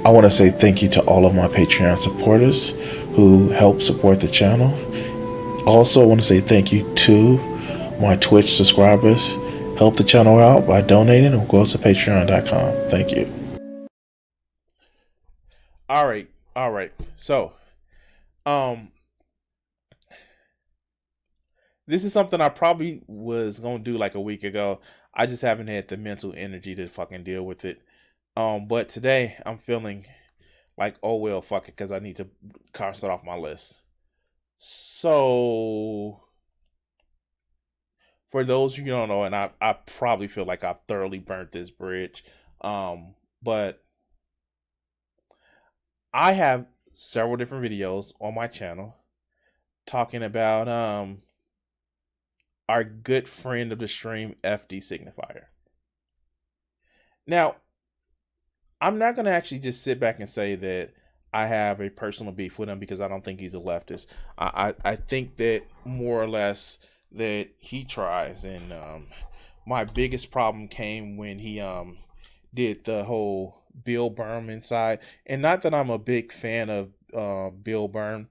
I want to say thank you to all of my Patreon supporters who help support the channel. Also, I want to say thank you to my Twitch subscribers. Help the channel out by donating or go to patreon.com. Thank you. All right. So, um, this is something I probably was gonna do like a week ago. I just haven't had the mental energy to fucking deal with it. But today I'm feeling like, oh well, fuck it, because I need to cross it off my list. So, for those of you who don't know, and I probably feel like I've thoroughly burnt this bridge, but I have several different videos on my channel talking about our good friend of the stream, FD Signfier. Now, I'm not gonna actually just sit back and say that I have a personal beef with him because I don't think he's a leftist. I think that more or less that he tries, and my biggest problem came when he did the whole Bill Burnham side. And not that I'm a big fan of Bill Burnham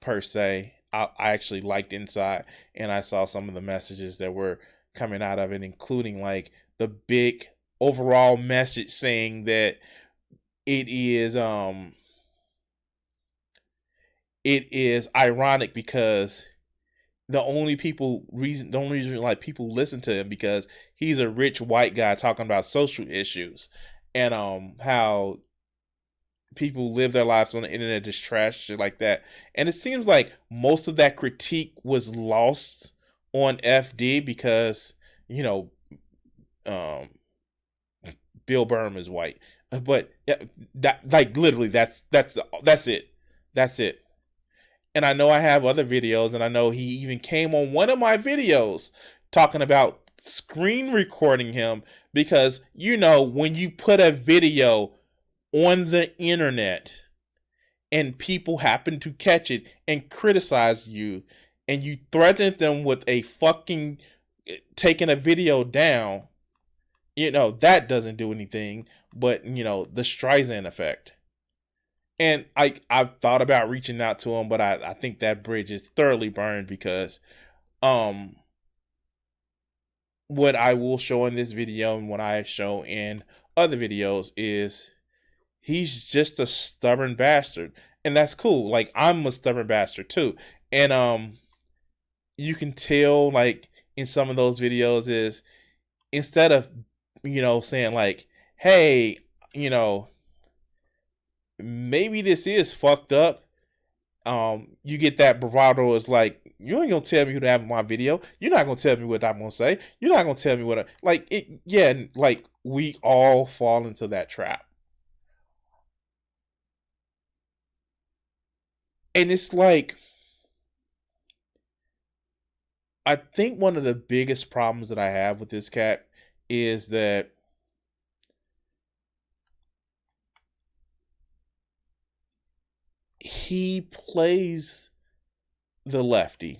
per se. I actually liked Inside, and I saw some of the messages that were coming out of it, including like the big overall message saying that it is ironic because the only reason like people listen to him because he's a rich white guy talking about social issues, and how people live their lives on the internet just trash shit like that. And it seems like most of that critique was lost on FD because, you know, um Bill Burnham is white. But yeah, that like literally that's it. That's it. And I know I have other videos, and I know he even came on one of my videos talking about screen recording him because, you know, when you put a video on the internet and people happen to catch it and criticize you, and you threaten them with a fucking taking a video down, you know, that doesn't do anything but, you know, the Streisand effect. And I've thought about reaching out to him, but I think that bridge is thoroughly burned because what I will show in this video and what I show in other videos is he's just a stubborn bastard. And that's cool. Like, I'm a stubborn bastard too. And you can tell like in some of those videos is instead of, you know, saying like, hey, you know, maybe this is fucked up. You get that bravado is like, you ain't gonna tell me who to have in my video. You're not gonna tell me what I'm gonna say. You're not gonna tell me what like it. Yeah, like we all fall into that trap, and it's like I think one of the biggest problems that I have with this cat is that he plays the lefty.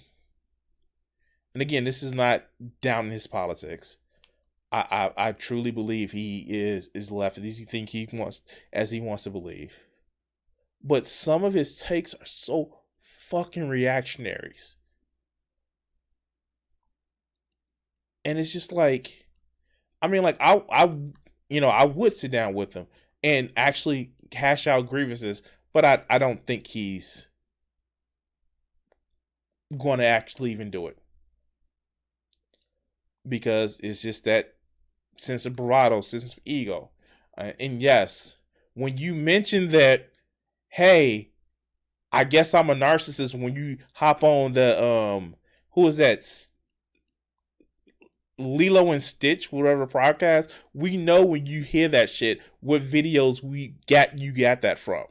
And again, this is not down in his politics. I truly believe he is lefty. He think he wants to believe. But some of his takes are so fucking reactionaries. And it's just like, I mean, like I you know, I would sit down with him and actually hash out grievances, but I don't think he's going to actually even do it because it's just that sense of bravado, sense of ego. And yes, when you mention that, hey, I guess I'm a narcissist when you hop on the who is that? Lilo and Stitch, whatever podcast, we know when you hear that shit, what videos you got that from.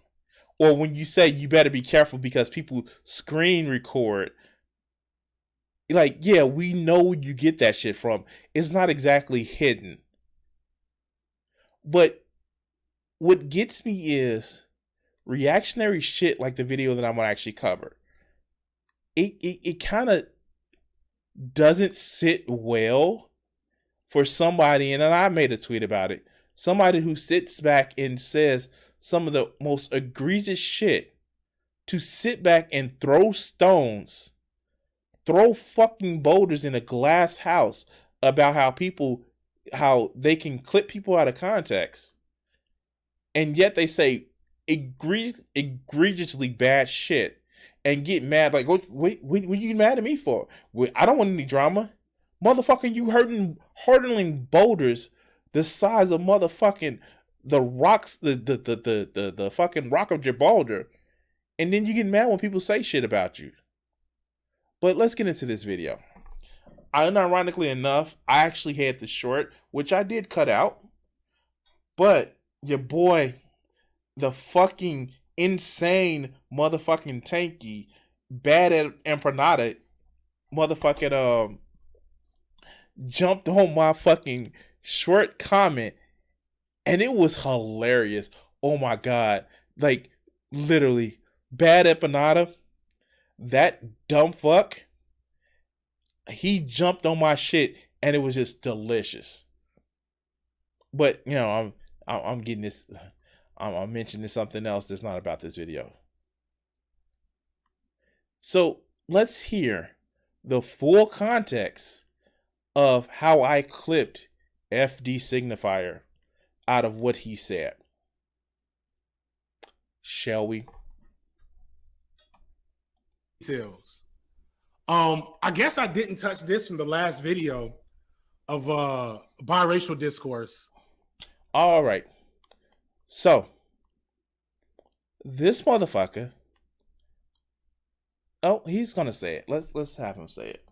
Or when you say you better be careful because people screen record. Like, yeah, we know where you get that shit from. It's not exactly hidden. But what gets me is reactionary shit like the video that I'm gonna actually cover. It kind of doesn't sit well for somebody, and then I made a tweet about it. somebody who sits back and says some of the most egregious shit, to sit back and throw stones, throw fucking boulders in a glass house about how they can clip people out of context, and yet they say egregiously bad shit and get mad like, what are you mad at me for? I don't want any drama. Motherfucker, you hurtling boulders the size of motherfucking the rocks, the fucking rock of Gibraltar, and then you get mad when people say shit about you. But let's get into this video. Unironically enough, I actually had the short, which I did cut out, but your boy, the fucking insane motherfucking tanky, bad at empanada, motherfucking jumped on my fucking short comment, and it was hilarious. Oh my god. Like, literally, bad empanada, that dumb fuck, he jumped on my shit and it was just delicious. But you know, I'm getting this, I'm mentioning something else that's not about this video. So let's hear the full context of how I clipped FD Signfier out of what he said. Shall we? Details. I guess I didn't touch this from the last video of biracial discourse. All right. So this motherfucker. Oh, he's gonna say it. Let's have him say it.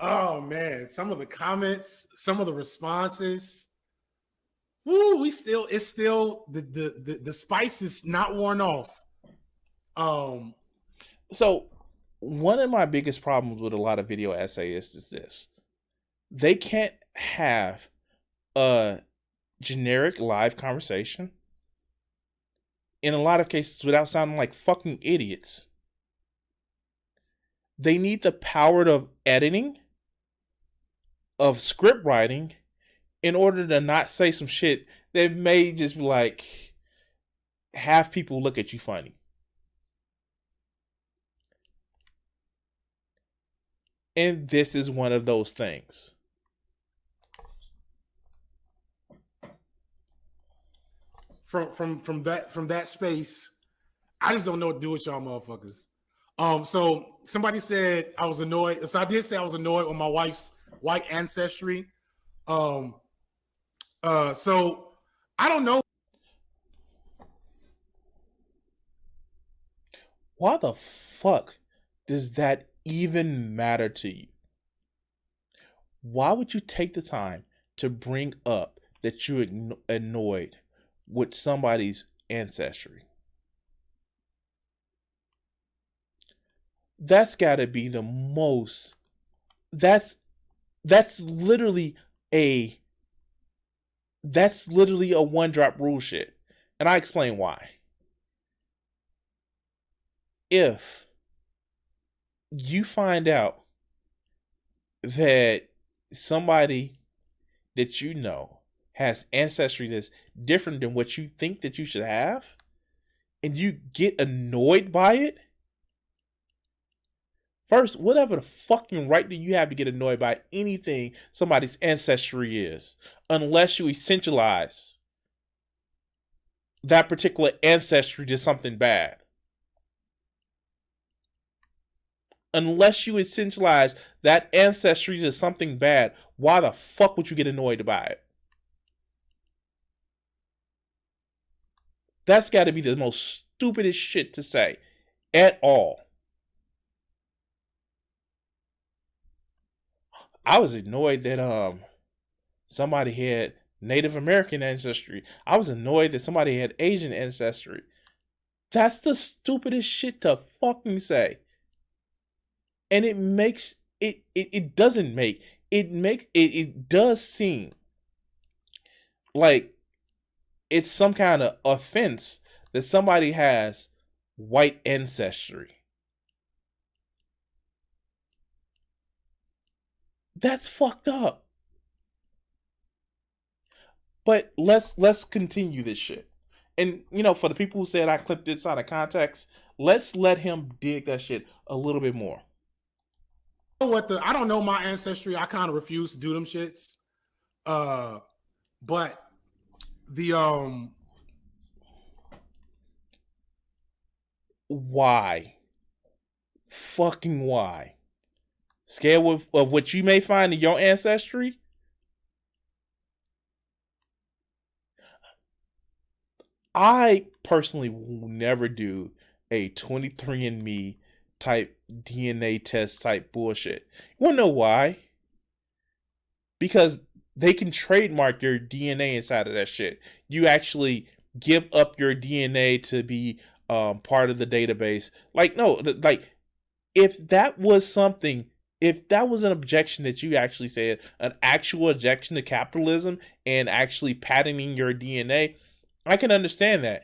Oh man, some of the comments, some of the responses. Woo, it's still the spice is not worn off. So one of my biggest problems with a lot of video essayists is this: they can't have a generic live conversation in a lot of cases without sounding like fucking idiots. They need the power of editing, of script writing, in order to not say some shit that may just be like, have people look at you funny. And this is one of those things. From that space, I just don't know what to do with y'all motherfuckers. So somebody said I was annoyed. So I did say I was annoyed with my wife's white ancestry. So I don't know. Why the fuck does that even matter to you? Why would you take the time to bring up that you're annoyed with somebody's ancestry? That's gotta be the most, that's literally a one drop rule shit. And I explain why. If you find out that somebody that you know has ancestry that's different than what you think that you should have, and you get annoyed by it, first, whatever the fucking right do you have to get annoyed by anything somebody's ancestry is, unless you essentialize that particular ancestry to something bad. Unless you essentialize that ancestry to something bad, why the fuck would you get annoyed by it? That's got to be the most stupidest shit to say at all. I was annoyed that somebody had Native American ancestry. I was annoyed that somebody had Asian ancestry. That's the stupidest shit to fucking say. And it makes it doesn't make it does seem like it's some kind of offense that somebody has white ancestry. That's fucked up. But let's continue this shit. And for the people who said I clipped this out of context, let's let him dig that shit a little bit more. I don't know my ancestry. I kind of refuse to do them shits. But the why? Fucking why? Scared of what you may find in your ancestry? I personally will never do a 23andMe type DNA test type bullshit. You wanna know why? Because they can trademark your DNA inside of that shit. You actually give up your DNA to be part of the database. Like, no, like, if that was something, if that was an objection that you actually said, an actual objection to capitalism and actually patenting your DNA, I can understand that.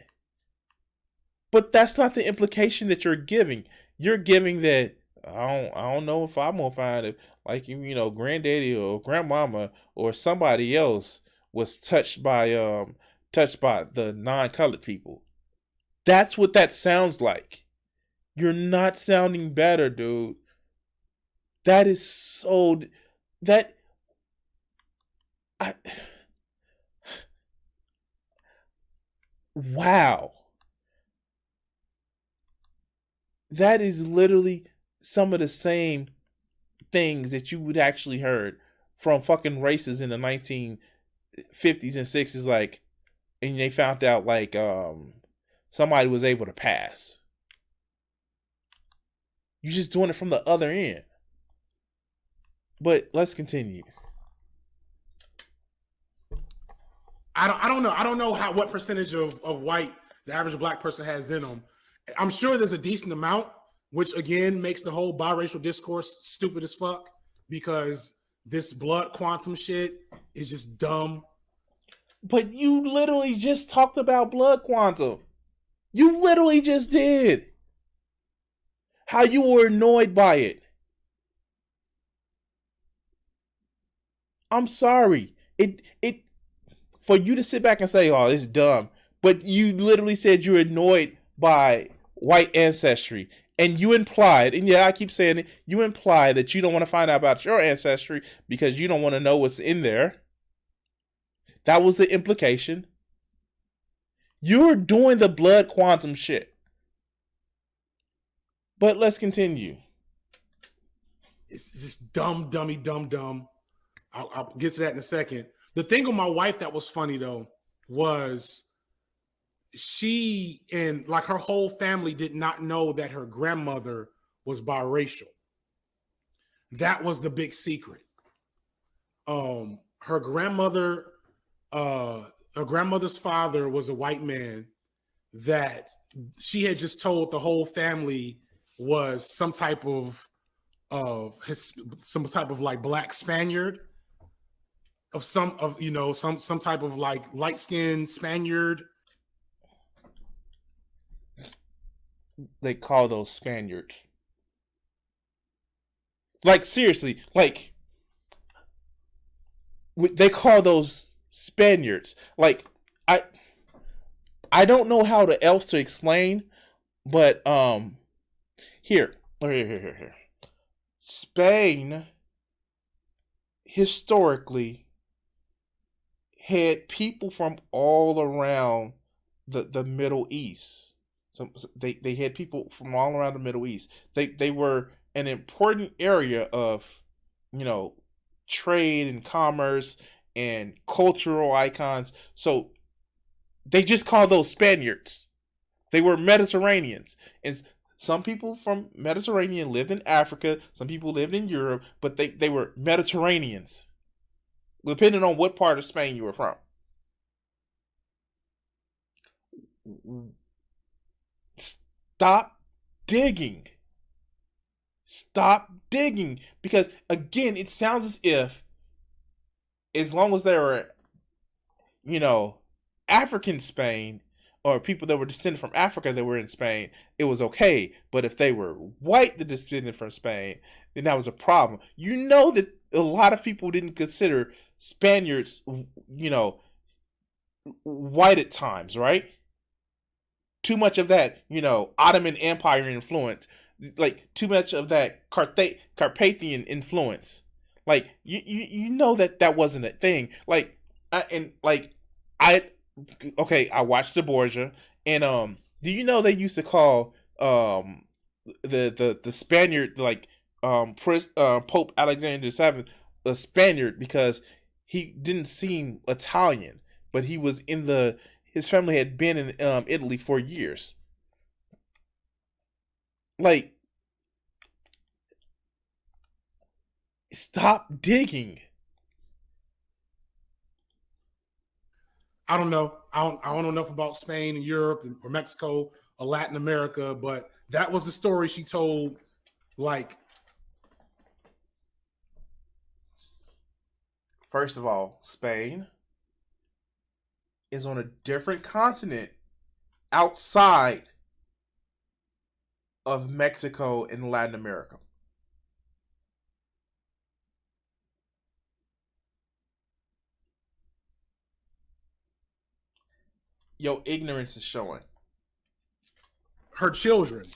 But that's not the implication that you're giving. You're giving that I don't know if I'm gonna find it, like, granddaddy or grandmama or somebody else was touched by the non-colored people. That's what that sounds like. You're not sounding better, dude. That is so that I wow. That is literally some of the same things that you would actually heard from fucking races in the 1950s and 60s, like, and they found out like somebody was able to pass. You're just doing it from the other end. But let's continue. I don't know. I don't know what percentage of white the average black person has in them. I'm sure there's a decent amount, which again makes the whole biracial discourse stupid as fuck, because this blood quantum shit is just dumb. But you literally just talked about blood quantum. You literally just did. How you were annoyed by it. I'm sorry. It for you to sit back and say, "Oh, it's dumb," but you literally said you're annoyed by white ancestry, and you implied, and yeah, I keep saying it, you imply that you don't want to find out about your ancestry because you don't want to know what's in there. That was the implication. You're doing the blood quantum shit. But let's continue. It's just dumb. I'll get to that in a second. The thing with my wife that was funny though was she and like her whole family did not know that her grandmother was biracial. That was the big secret. Her grandmother's father was a white man that she had just told the whole family was some type of like black Spaniard some type of like light-skinned Spaniard. They call those Spaniards. Like, seriously, like, they call those Spaniards. Like, I don't know how else to explain, but here. Spain historically had people from all around the Middle East. So they had people from all around the Middle East. They were an important area of, trade and commerce and cultural icons. So they just call those Spaniards. They were Mediterraneans. And some people from Mediterranean lived in Africa. Some people lived in Europe, but they were Mediterraneans, depending on what part of Spain you were from. Stop digging. Stop digging. Because, again, it sounds as if, as long as they were, African Spain, or people that were descended from Africa that were in Spain, it was okay. But if they were white that descended from Spain, then that was a problem. You know that a lot of people didn't consider Spaniards, white at times, right? Too much of that, Ottoman Empire influence, like too much of that Carpathian influence. Like you know that wasn't a thing. Like I I watched the Borgia, and do you know they used to call the Spaniard, like Pope Alexander VII, a Spaniard because he didn't seem Italian, but he was in the his family had been in Italy for years. Like, stop digging. I don't know. I don't know enough about Spain and Europe or Mexico or Latin America, but that was the story she told. Like, First of all, Spain is on a different continent outside of Mexico and Latin America. Your ignorance is showing. her children,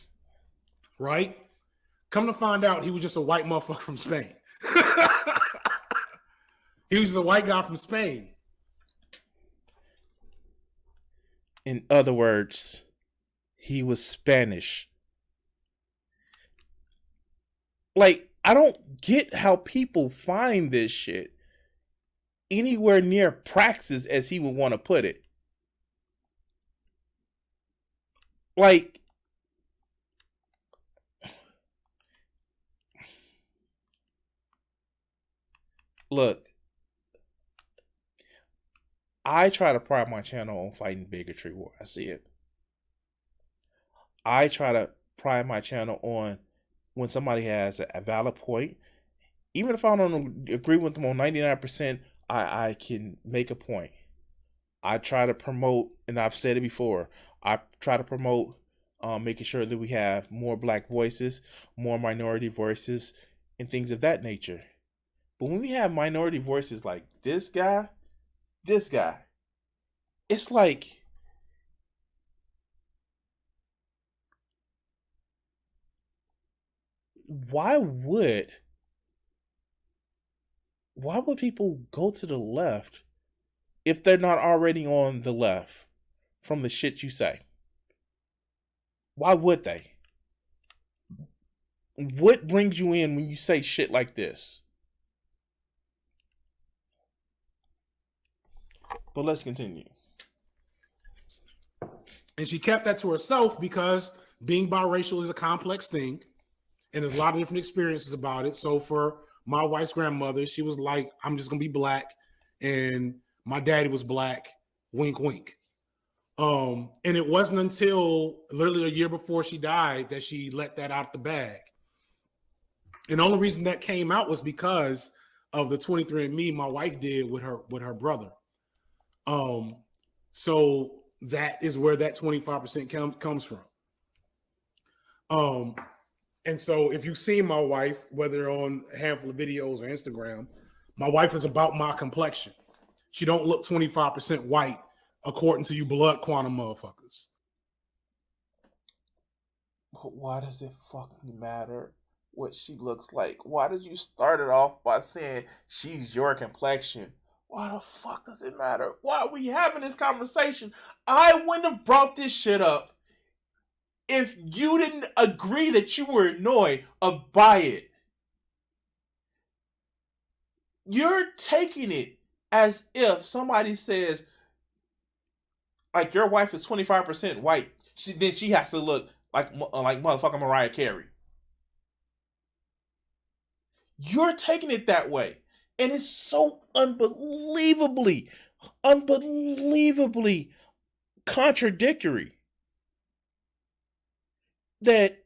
right? Come to find out, he was just a white motherfucker from Spain. He was just a white guy from Spain. In other words, he was Spanish. Like, I don't get how people find this shit anywhere near praxis, as he would want to put it. Like, look, I try to pride my channel on fighting bigotry where I see it. I try to pride my channel on when somebody has a valid point. Even if I don't agree with them on 99%, I can make a point. I try to promote, and I've said it before, I try to promote making sure that we have more black voices, more minority voices, and things of that nature. But when we have minority voices like this guy, it's like, why would people go to the left if they're not already on the left from the shit you say? Why would they? What brings you in when you say shit like this? But let's continue. And she kept that to herself because being biracial is a complex thing. And there's a lot of different experiences about it. So for my wife's grandmother, she was like, I'm just going to be black. And my daddy was black. Wink, wink. And it wasn't until literally a year before she died that she let that out the bag. And the only reason that came out was because of the 23andMe my wife did with her brother. So that is where that 25% comes from. And so if you've seen my wife, whether on a handful of videos or Instagram, my wife is about my complexion. She don't look 25% white according to you blood quantum motherfuckers. But why does it fucking matter what she looks like? Why did you start it off by saying she's your complexion? Why the fuck does it matter? Why are we having this conversation? I wouldn't have brought this shit up if you didn't agree that you were annoyed by it. You're taking it as if somebody says, like, your wife is 25% white, then she has to look like motherfucking Mariah Carey. You're taking it that way. And it's so unbelievably contradictory that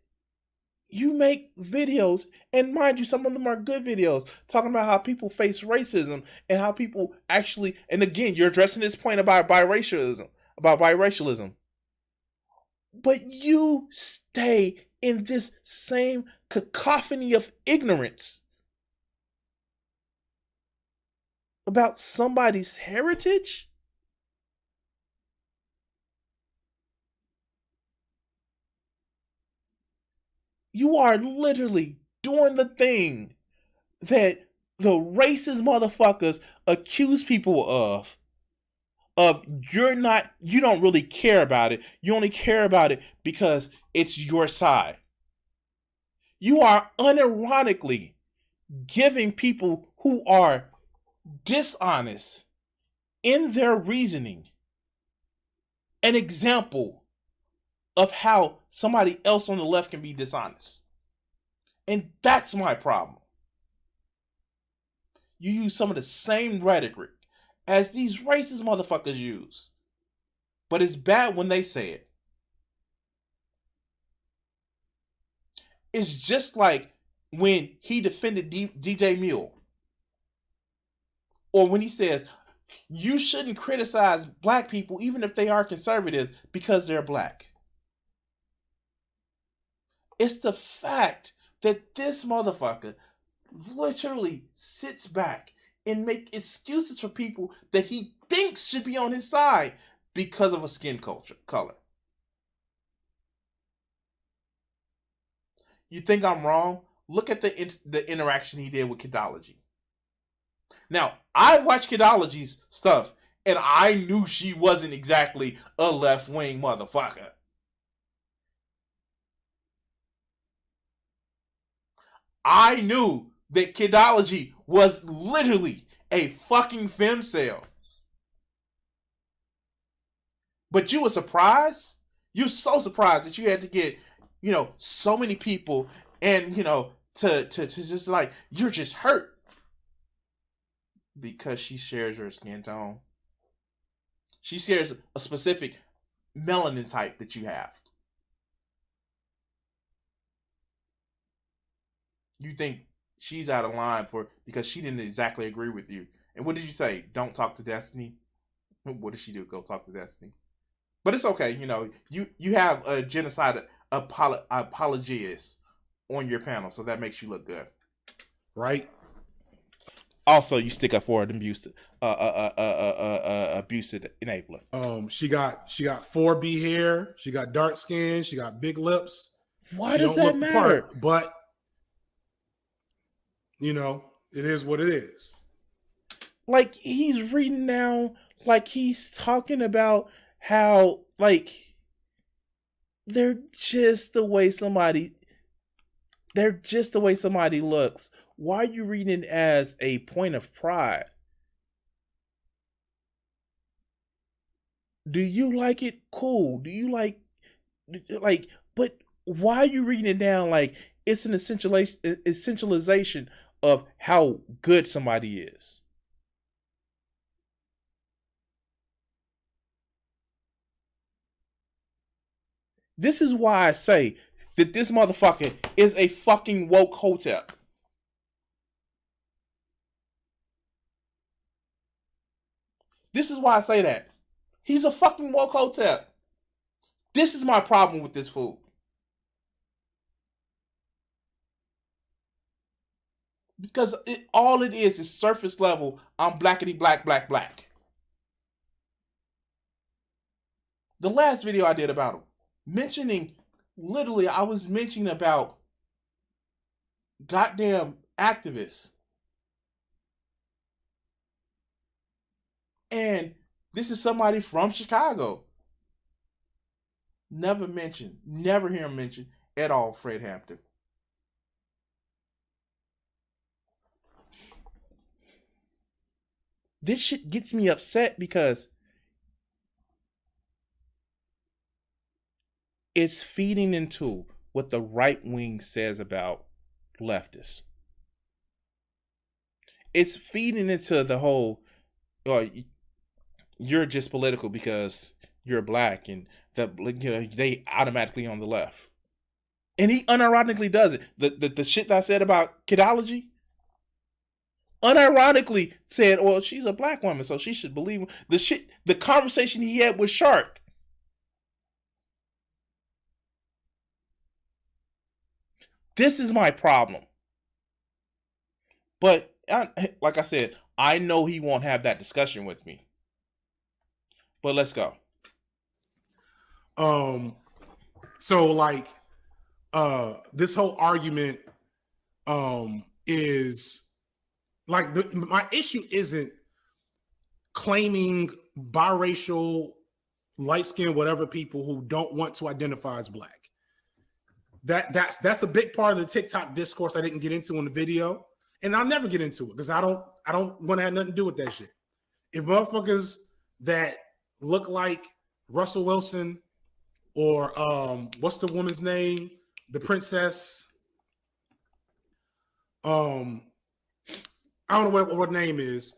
you make videos, and mind you, some of them are good videos, talking about how people face racism and how people actually, and again, you're addressing this point about biracialism, but you stay in this same cacophony of ignorance about somebody's heritage. You are literally doing the thing that the racist motherfuckers accuse people of you don't really care about it. You only care about it because it's your side. You are unironically giving people who are dishonest in their reasoning an example of how somebody else on the left can be dishonest. And that's my problem. You use some of the same rhetoric as these racist motherfuckers use. But it's bad when they say it. It's just like when he defended DJ Mule. Or when he says, you shouldn't criticize black people even if they are conservatives because they're black. It's the fact that this motherfucker literally sits back and make excuses for people that he thinks should be on his side because of a skin color. You think I'm wrong? Look at the interaction he did with Kidology. Now, I've watched Kidology's stuff, and I knew she wasn't exactly a left-wing motherfucker. I knew that Kidology was literally a fucking femcel. But you were surprised? You're so surprised that you had to get, so many people and, to just like, you're just hurt. Because she shares your skin tone. She shares a specific melanin type that you have. You think she's out of line because she didn't exactly agree with you. And what did you say? Don't talk to Destiny? What did she do? Go talk to Destiny. But it's okay, you have a genocide apologist on your panel, so that makes you look good. Right. Also, you stick up for an abusive enabler. She got 4B hair. She got dark skin. She got big lips. Why does that matter? But it is what it is. Like, he's reading now, like he's talking about how, like, they're just the way somebody looks. Why are you reading it as a point of pride? Do you like it? Cool. Do you like, but why are you reading it down like it's an essentialization of how good somebody is? This is why I say that this motherfucker is a fucking woke hotep. This is why I say that. He's a fucking woke hotep. This is my problem with this fool. Because all it is surface level, I'm blackity black, black, black. The last video I did about him, I was mentioning about goddamn activists. And this is somebody from Chicago. Never hear him mention at all Fred Hampton. This shit gets me upset because it's feeding into what the right wing says about leftists. It's feeding into the whole, you're just political because you're black and they automatically on the left. And he unironically does it. The shit that I said about Kidology, unironically said, well, she's a black woman, so she should believe the conversation he had with Shark. This is my problem. But like I said, I know he won't have that discussion with me. But let's go. So like this whole argument is like my issue isn't claiming biracial, light skinned, whatever people who don't want to identify as black. That's a big part of the TikTok discourse I didn't get into in the video, and I'll never get into it because I don't want to have nothing to do with that shit. If motherfuckers that look like Russell Wilson or what's the woman's name, the princess, I don't know what her name is,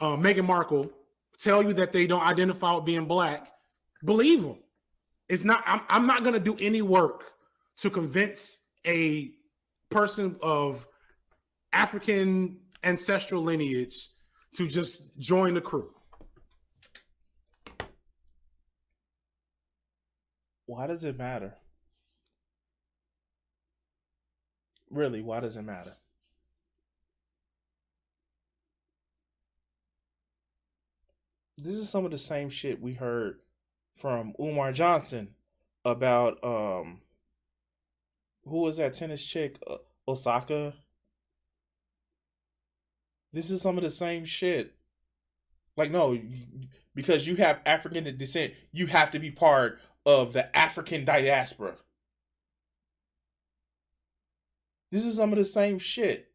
Meghan Markle, tell you that they don't identify with being black, believe them. It's not. I'm not going to do any work to convince a person of African ancestral lineage to just join the crew. Why does it matter? Really, why does it matter? This is some of the same shit we heard from Umar Johnson about who was that tennis chick, Osaka. This is some of the same shit. Like, no, because you have African descent, you have to be part of the African diaspora. This is some of the same shit.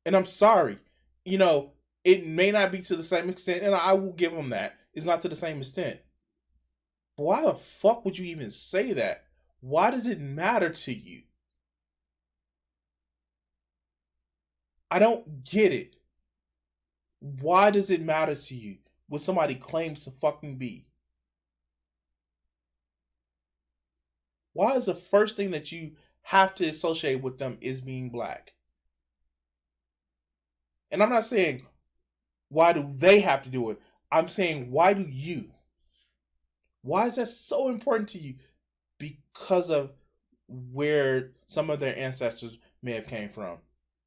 And I'm sorry, it may not be to the same extent, and I will give them that. It's not to the same extent. But why the fuck would you even say that? Why does it matter to you? I don't get it. Why does it matter to you what somebody claims to fucking be? Why is the first thing that you have to associate with them is being black? And I'm not saying why do they have to do it. I'm saying why do you? Why is that so important to you? Because of where some of their ancestors may have came from.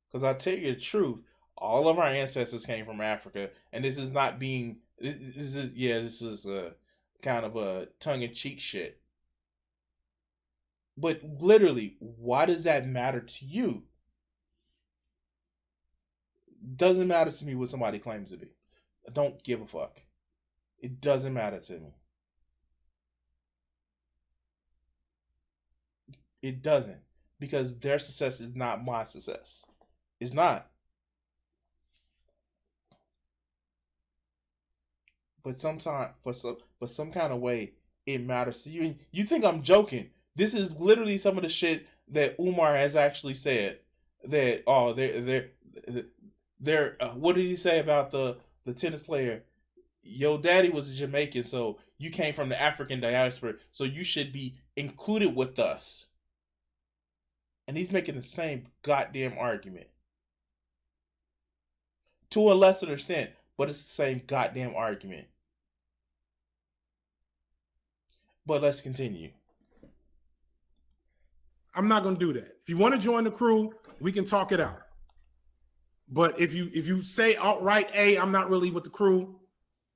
Because I tell you the truth, all of our ancestors came from Africa, and this is not being. This is a kind of a tongue-in-cheek shit. But literally, why does that matter to you? Doesn't matter to me what somebody claims to be. I don't give a fuck. It doesn't matter to me. It doesn't. Because their success is not my success. It's not. But sometimes, for some kind of way, it matters to you. And you think I'm joking? This is literally some of the shit that Umar has actually said. That they're what did he say about the tennis player? Your daddy was a Jamaican, so you came from the African diaspora, so you should be included with us. And he's making the same goddamn argument. To a lesser extent, but it's the same goddamn argument. But let's continue. I'm not going to do that. If you want to join the crew, we can talk it out. But if you say outright, hey, I'm not really with the crew,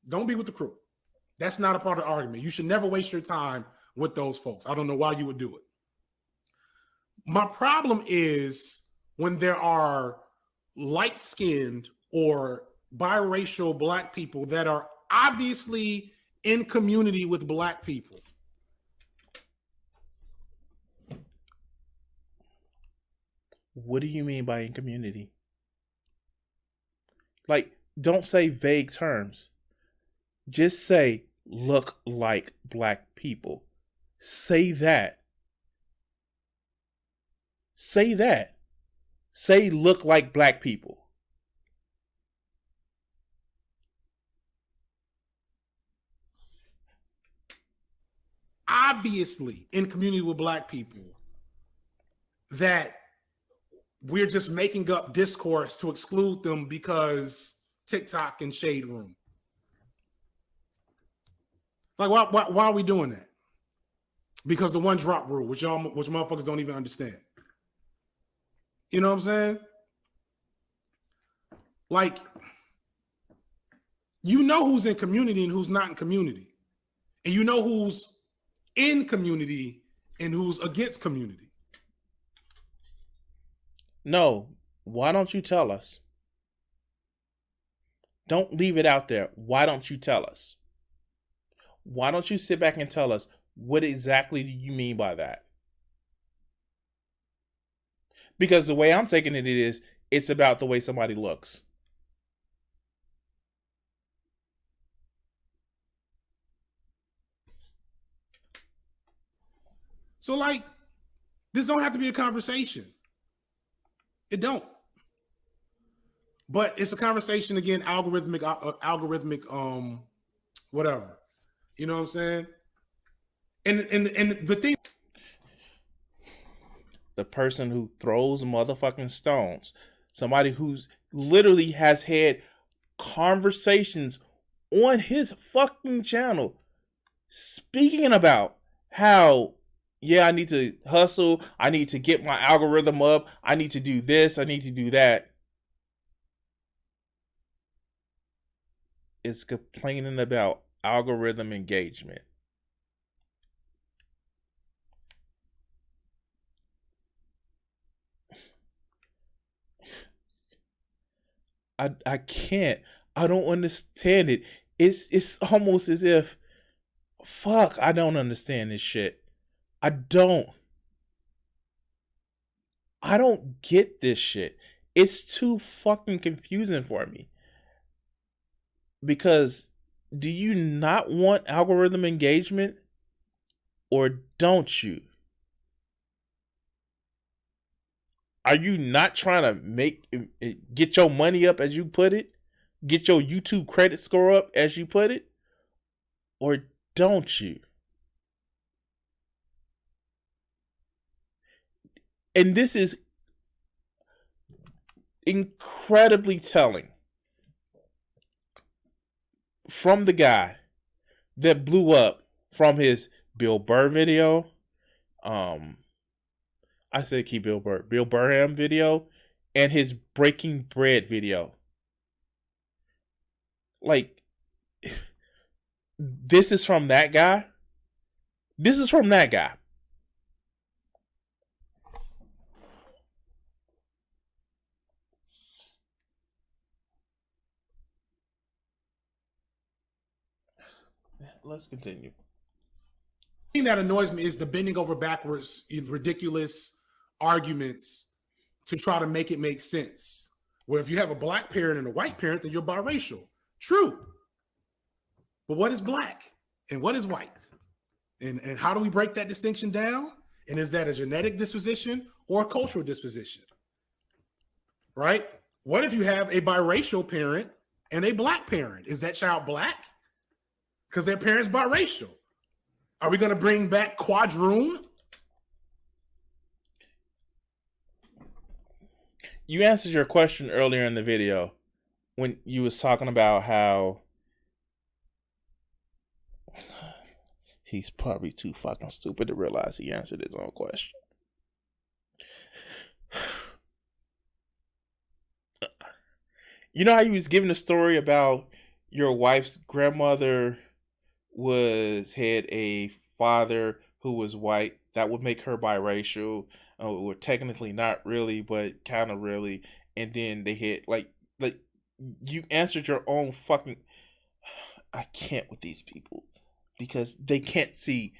don't be with the crew. That's not a part of the argument. You should never waste your time with those folks. I don't know why you would do it. My problem is when there are light-skinned or biracial black people that are obviously in community with black people. What do you mean by in community? Like, don't say vague terms. Just say, look like black people. Say that. Say that. Say, look like black people. Obviously, in community with black people, that we're just making up discourse to exclude them because TikTok and Shade Room. Like, why are we doing that? Because the one drop rule, which motherfuckers don't even understand. You know what I'm saying? Like, you know who's in community and who's not in community. And you know who's in community and who's against community? No. Why don't you tell us? Don't leave it out there. Why don't you tell us? Why don't you sit back and tell us what exactly do you mean by that? Because the way I'm taking it is, it's about the way somebody looks. So, like, this don't have to be a conversation. It don't. But it's a conversation again, algorithmic, whatever. You know what I'm saying? And the thing, The person who throws motherfucking stones, somebody who's literally has had conversations on his fucking channel speaking about how, yeah, I need to hustle, I need to get my algorithm up, I need to do this, I need to do that, is complaining about algorithm engagement. I can't. I don't understand it. It's almost as if, fuck, I don't understand this shit. I don't get this shit. It's too fucking confusing for me. Because do you not want algorithm engagement, or don't you? Are you not trying to get your money up, as you put it? Get your YouTube credit score up, as you put it? Or don't you? And this is incredibly telling from the guy that blew up from his Bill Burr video. I said keep Bill Burham video, and his Breaking Bread video. Like, this is from that guy. This is from that guy. Let's continue. The thing that annoys me is the bending over backwards, ridiculous arguments to try to make it make sense. Where if you have a black parent and a white parent, then you're biracial. True. But what is black and what is white? And how do we break that distinction down? And is that a genetic disposition or a cultural disposition? Right? What if you have a biracial parent and a black parent? Is that child black? Because their parents biracial. Are we going to bring back quadroon? You answered your question earlier in the video when you was talking about how he's probably too fucking stupid to realize he answered his own question. You know how you was giving a story about your wife's grandmother had a father who was white that would make her biracial, or technically not really, but kind of really, and then they hit like you answered your own fucking. I can't with these people because they can't see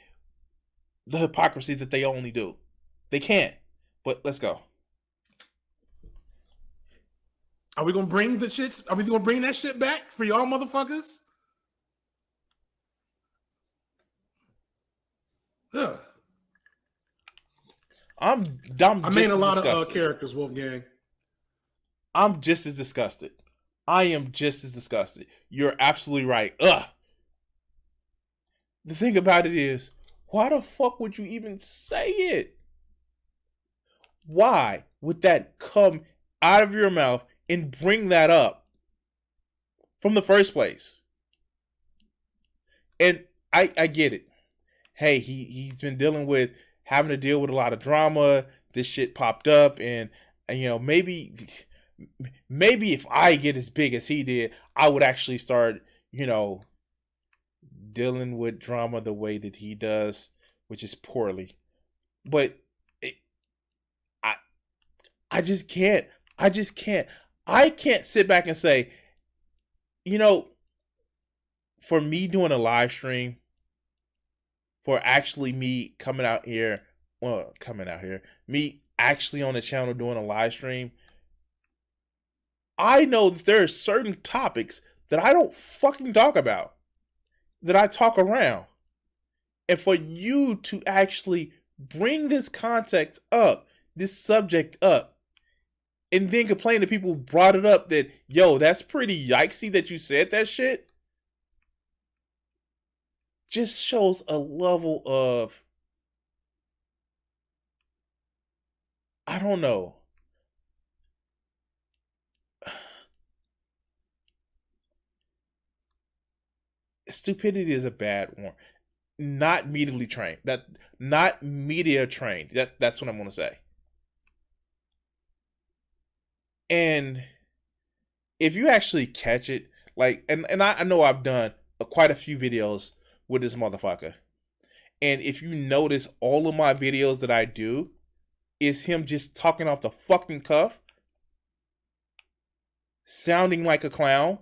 the hypocrisy that they only do. They can't. But let's go. Are we gonna bring the shits? Are we gonna bring that shit back for y'all motherfuckers? Ugh. I made a lot of characters, Wolfgang. I'm just as disgusted. I am just as disgusted. You're absolutely right. Ugh. The thing about it is, why the fuck would you even say it? Why would that come out of your mouth and bring that up from the first place? And I get it. Hey, he's been dealing with having to deal with a lot of drama. This shit popped up, and you know, maybe if I get as big as he did, I would actually start, you know, dealing with drama the way that he does, which is poorly. But it, I I just can't. I just can't. I can't sit back and say, you know, for me doing a live stream, for actually me coming out here, me actually on the channel doing a live stream, I know that there are certain topics that I don't fucking talk about, that I talk around. And for you to actually bring this context up, this subject up, and then complain that people brought it up that, yo, that's pretty yikesy that you said that shit, just shows a level of, I don't know. Stupidity is a bad one. Not medially trained. Not media trained. That's what I'm gonna say. And if you actually catch it, like, and I know I've done quite a few videos with this motherfucker. And if you notice, all of my videos that I do is him just talking off the fucking cuff, sounding like a clown.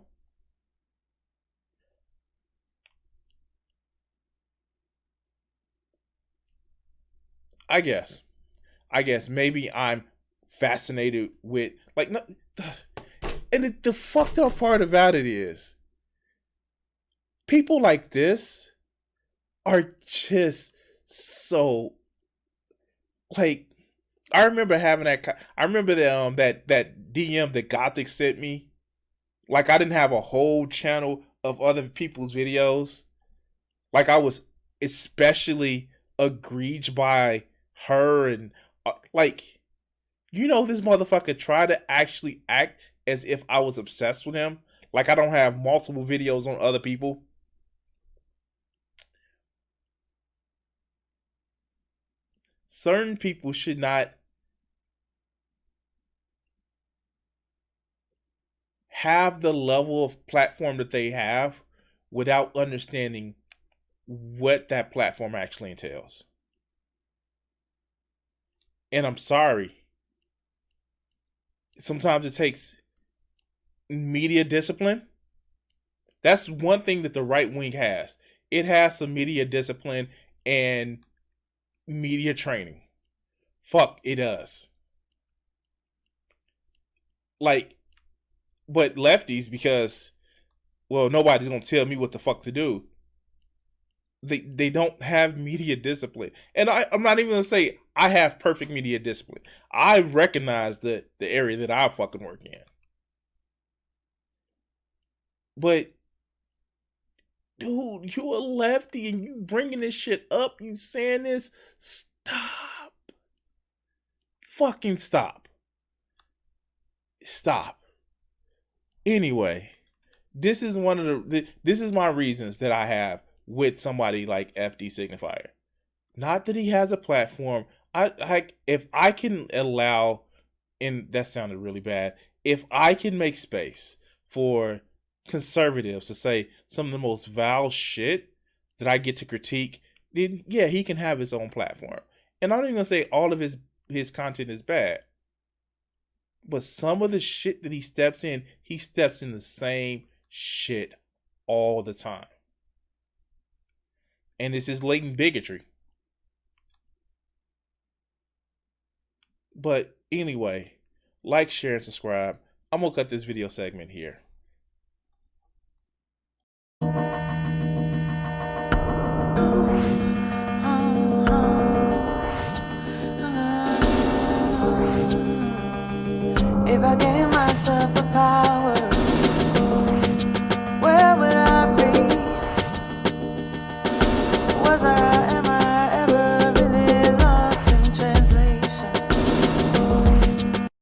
I guess maybe I'm fascinated with, like, no, and the fucked up part about it is, people like this are just so, like, I remember having that. I remember that DM that Gothic sent me. Like, I didn't have a whole channel of other people's videos. Like, I was especially egregious by her, and like, this motherfucker tried to actually act as if I was obsessed with him. Like, I don't have multiple videos on other people. Certain people should not have the level of platform that they have without understanding what that platform actually entails. And I'm sorry, sometimes it takes media discipline. That's one thing that the right wing has. It has some media discipline and media training. Fuck, it does. Like, but lefties, because, well, nobody's gonna tell me what the fuck to do. They don't have media discipline. And I'm not even gonna say I have perfect media discipline. I recognize the area that I fucking work in. But, dude, you a lefty and you bringing this shit up, you saying this, stop. Fucking stop. Stop. Anyway, this is this is my reasons that I have with somebody like FD Signfier. Not that he has a platform. If I can allow, and that sounded really bad, if I can make space for conservatives to say some of the most vile shit that I get to critique, then yeah, he can have his own platform. And I'm not even gonna say all of his content is bad. But some of the shit that he steps in the same shit all the time. And this is latent bigotry. But anyway, like, share, and subscribe. I'm going to cut this video segment here. If I gave myself the power